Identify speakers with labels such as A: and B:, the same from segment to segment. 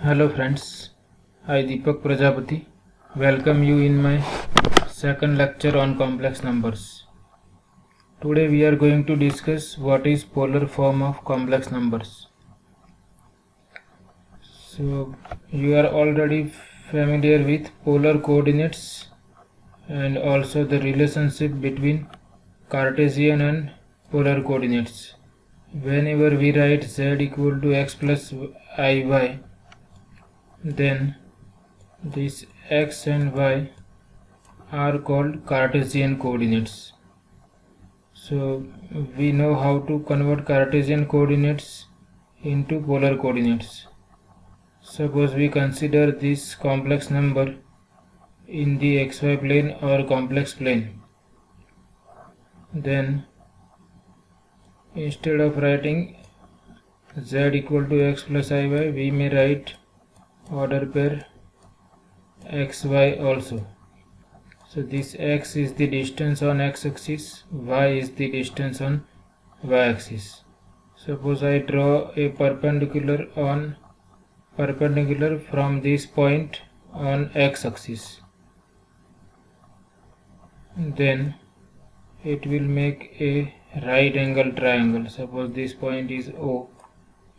A: Hello friends, I Deepak Prajapati welcome you in my second lecture on complex numbers. Today we are going to discuss what is polar form of complex numbers. So you are already familiar with polar coordinates and also the relationship between Cartesian and polar coordinates. Whenever we write z equal to x plus iy, then these x and y are called Cartesian coordinates. So we know how to convert Cartesian coordinates into polar coordinates. Suppose we consider this complex number in the xy plane or complex plane. Then instead of writing z equal to x plus iy, we may write order pair xy also. So this x is the distance on x-axis, y is the distance on y-axis. Suppose I draw a perpendicular from this point on x-axis. Then it will make a right angle triangle. Suppose this point is O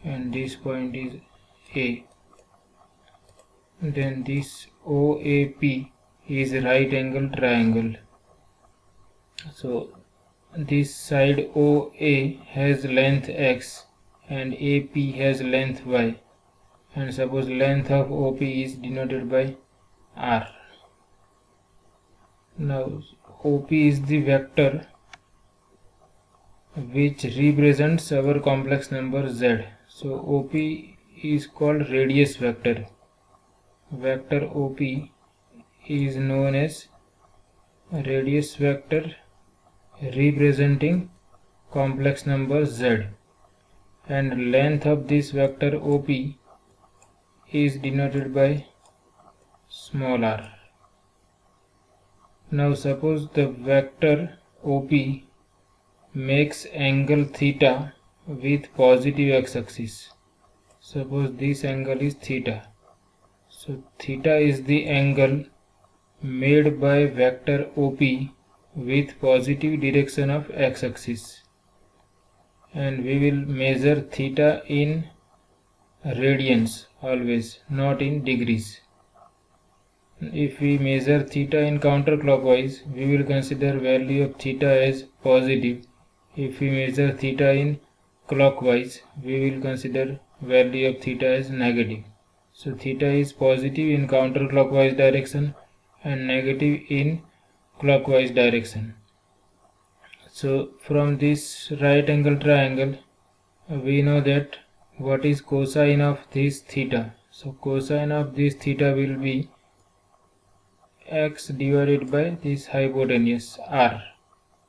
A: and this point is A. Then this OAP is right angle triangle. So this side OA has length x and AP has length y, and suppose length of OP is denoted by r. Now OP is the vector which represents our complex number z. So OP is called radius vector. Vector OP is known as radius vector representing complex number z, and length of this vector OP is denoted by small r. Now suppose the vector OP makes angle theta with positive x-axis. Suppose this angle is theta. So theta is the angle made by vector OP with positive direction of x-axis, and we will measure theta in radians always, not in degrees. If we measure theta in counterclockwise, we will consider value of theta as positive. If we measure theta in clockwise, we will consider value of theta as negative. So theta is positive in counterclockwise direction and negative in clockwise direction. So from this right angle triangle, we know that what is cosine of this theta. So cosine of this theta will be x divided by this hypotenuse r.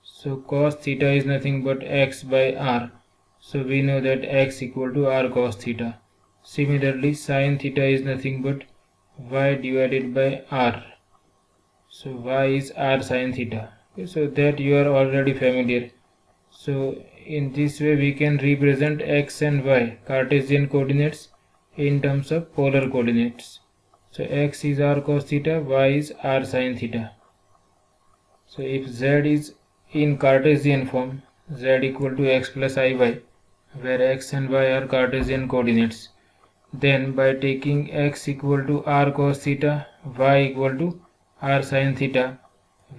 A: So cos theta is nothing but x by r. So we know that x equal to r cos theta. Similarly, sin theta is nothing but y divided by r. So y is r sin theta. Okay, so that you are already familiar. So in this way we can represent x and y Cartesian coordinates in terms of polar coordinates. So x is r cos theta, y is r sin theta. So if z is in Cartesian form, z equal to x plus iy, where x and y are Cartesian coordinates, then by taking x equal to r cos theta, y equal to r sin theta,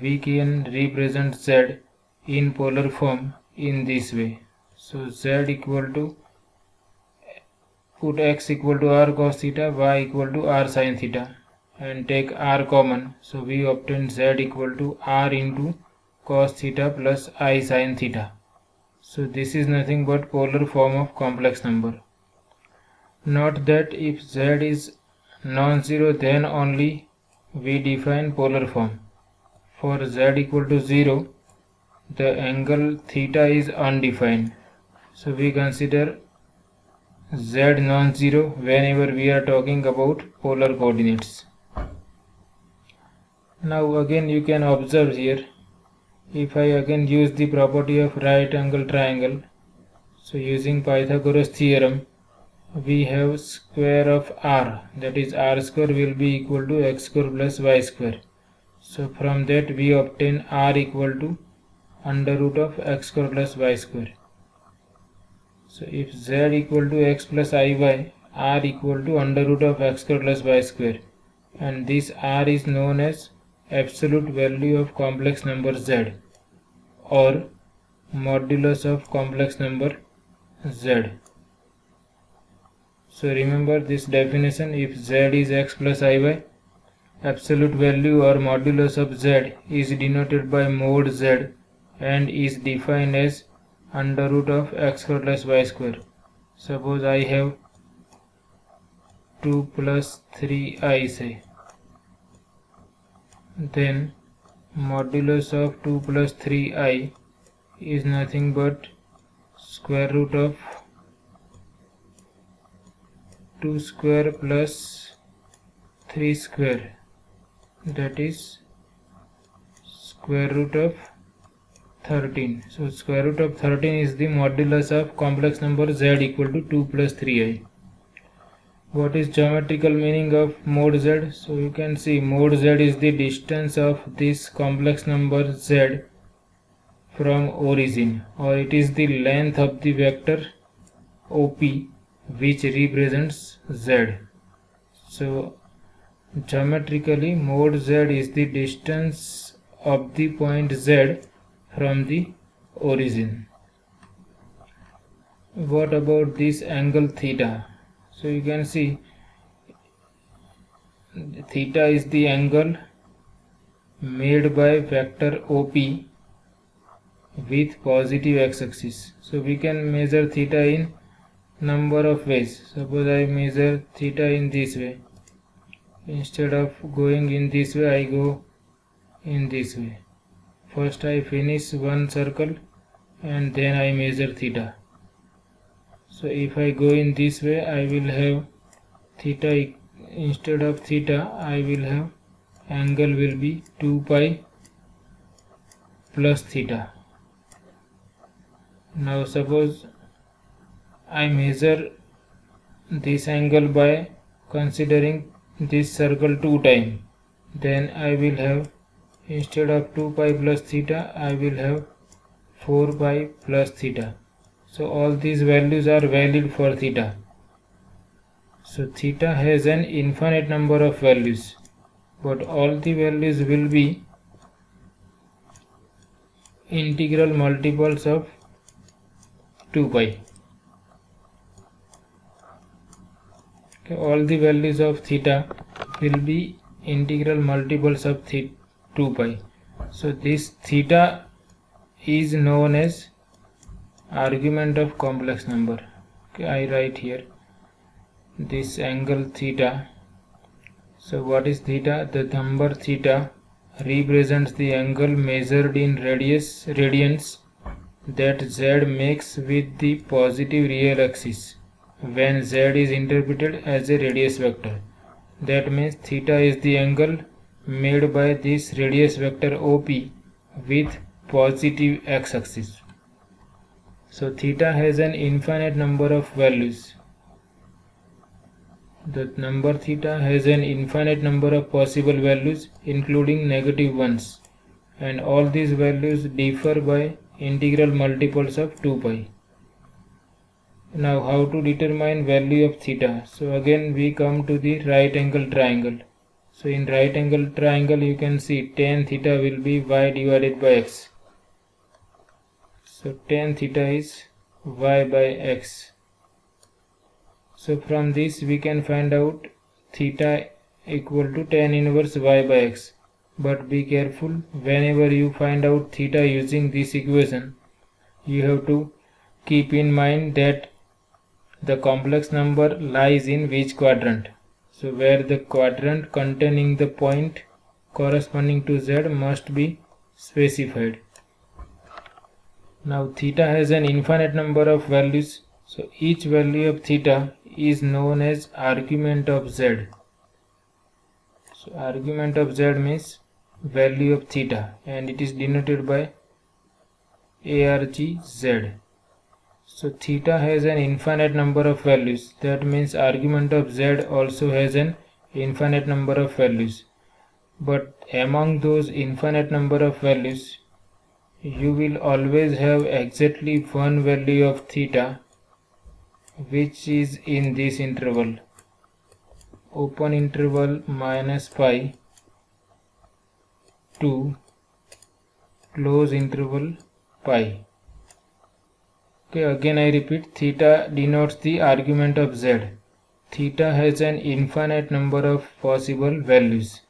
A: we can represent z in polar form in this way. So z equal to, put x equal to r cos theta, y equal to r sin theta, and take r common. So we obtain z equal to r into cos theta plus I sin theta. So this is nothing but polar form of complex number. Note that if z is non-zero, then only we define polar form. For z equal to 0, the angle theta is undefined. So we consider z non-zero whenever we are talking about polar coordinates. Now again you can observe here, if I again use the property of right angle triangle, so using Pythagoras theorem, we have square of r, that is r square will be equal to x square plus y square. So from that we obtain r equal to under root of x square plus y square. So if z equal to x plus iy, r equal to under root of x square plus y square, and this r is known as absolute value of complex number z or modulus of complex number z. So remember this definition: if z is x plus iy, absolute value or modulus of z is denoted by mod z and is defined as under root of x square plus y square. Suppose I have 2 plus 3i say, then modulus of 2 plus 3i is nothing but square root of 2 square plus 3 square, that is square root of 13. So square root of 13 is the modulus of complex number z equal to 2 plus 3i. What is geometrical meaning of mod z? So you can see mod z is the distance of this complex number z from origin, or it is the length of the vector OP which represents z. So geometrically mod z is the distance of the point z from the origin. What about this angle theta? So you can see theta is the angle made by vector OP with positive x-axis. So we can measure theta in number of ways. Suppose I measure theta in this way. Instead of going in this way, I go in this way. First I finish one circle and then I measure theta. So if I go in this way, I will have theta, instead of theta I will have angle will be 2 pi plus theta. Now suppose I measure this angle by considering this circle 2 times, then I will have, instead of 2 pi plus theta, I will have 4 pi plus theta. So all these values are valid for theta. So theta has an infinite number of values, but all the values will be integral multiples of 2 pi. Okay, all the values of theta will be integral multiples of 2 pi. So this theta is known as argument of complex number. Okay, I write here this angle theta. So what is theta? The number theta represents the angle measured in radians that z makes with the positive real axis when z is interpreted as a radius vector. That means theta is the angle made by this radius vector OP with positive x-axis. So theta has an infinite number of values. The number theta has an infinite number of possible values including negative ones, and all these values differ by integral multiples of 2 pi. Now how to determine value of theta? So again we come to the right angle triangle. So in right angle triangle you can see tan theta will be y divided by x. So tan theta is y by x. So from this we can find out theta equal to tan inverse y by x. But be careful, whenever you find out theta using this equation, you have to keep in mind that the complex number lies in which quadrant. So where the quadrant containing the point corresponding to z must be specified. Now theta has an infinite number of values, so each value of theta is known as argument of z. So argument of z means value of theta, and it is denoted by argz. So theta has an infinite number of values. That means argument of z also has an infinite number of values. But among those infinite number of values, you will always have exactly one value of theta, which is in this interval, open interval minus pi to close interval pi. Okay, again I repeat, theta denotes the argument of z. Theta has an infinite number of possible values.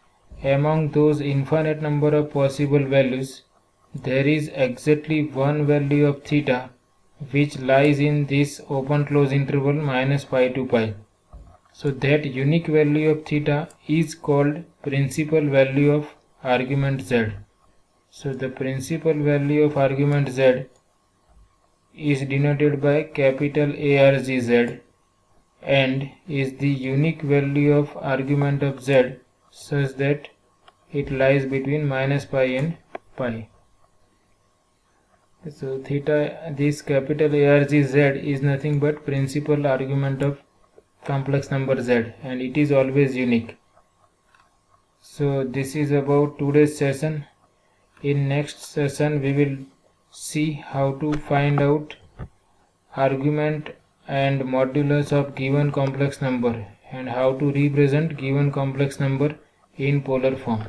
A: Among those infinite number of possible values, there is exactly one value of theta which lies in this open close interval minus pi to pi. So that unique value of theta is called principal value of argument z. So the principal value of argument z is denoted by capital ARGZ and is the unique value of argument of z such that it lies between minus pi and pi. So theta, this capital ARGZ is nothing but principal argument of complex number z, and it is always unique. So this is about today's session. In next session we will see how to find out argument and modulus of given complex number and how to represent given complex number in polar form.